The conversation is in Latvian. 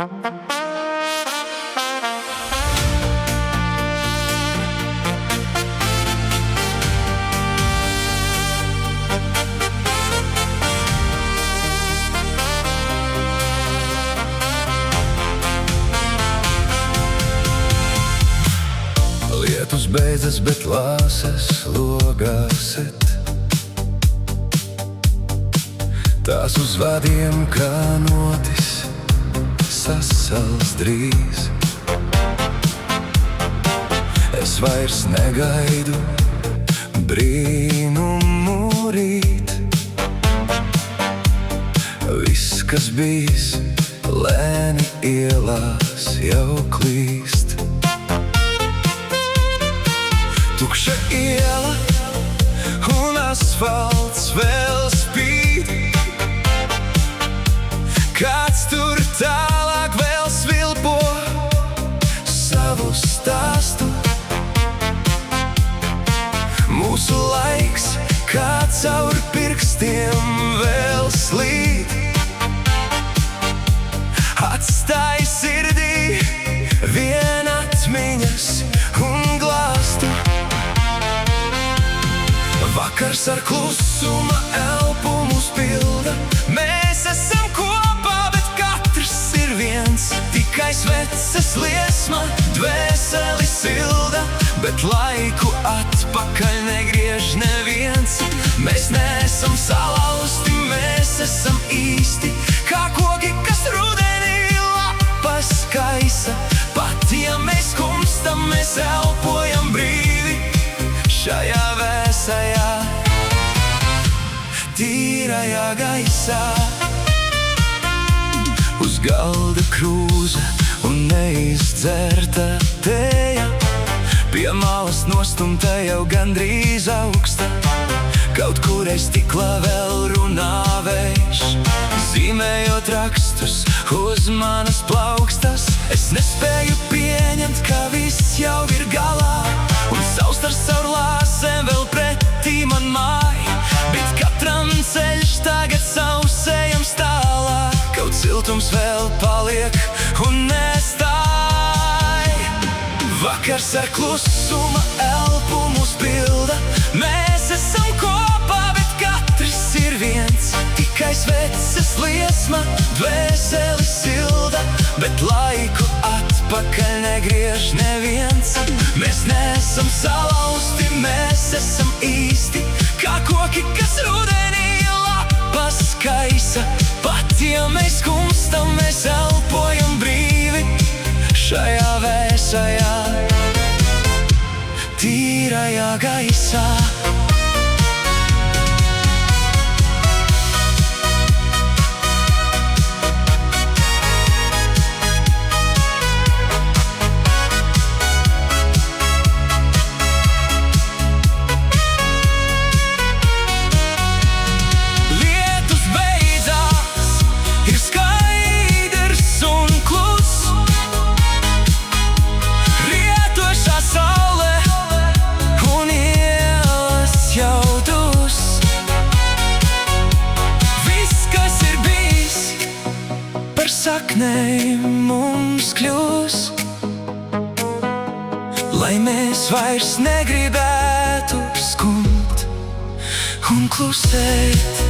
Lietus beidzas, bet lāses logā sit. Tās uz vadiem kā notis sasals drīz. Es vairs negaidu brīnumu rīt. Viss, kas bijis, lēni ielās jau klīst. Tukša iela un asfalts vēl spīd. Kāds tur tālāk vēl svilpo savu stāstu. Mūsu laiks kā caur pirkstiem vēl slīd. Atstāj sirdī vien atmiņas un glāstu. Vakars ar klusuma elpu mūs pilda. Mēs esam kopā, bet katrs ir viens. Tikai sveces liesma dvēseli silda, bet laiku atpakaļ negriež neviens. Mēs neesam salauzti, mēs esam īsti, kā koki, kas rudenī lapas kaisa. Pat ja mēs kumstam, mēs elpojam brīvi šajā vēsajā, tīrajā gaisā. Uz galda krūze un neizdzerta tēja, pie malas nostumta jau gandrīz augsta. Kaut kur aiz stiklā vēl runā vējš, zīmējot rakstus uz manas plaukstas. Es nespēju pieņemt, ka viss jau ir galā, un saust ar savu lāsēm vēl pretī man māja. Bet katram ceļš tagad sausējams tālāk, kaut siltums vēl paliek un nestāj. Vakars ar klusuma elpu mūs pilda. Mēs esam kopā, bet katrs ir viens. Tikai sveces liesma dvēseli silda, bet laiku atpakaļ negriež neviens. Mēs neesam salauzti, mēs esam īsti, kā koki, kas rudenī lapas kaisa. Pat ja mēs kumstam, mēs elpojam brīvi šajā vēsajā, tīrajā gaisā. Saknēm mums kļūs, lai mēs vairs negribētu skumt un klusēt.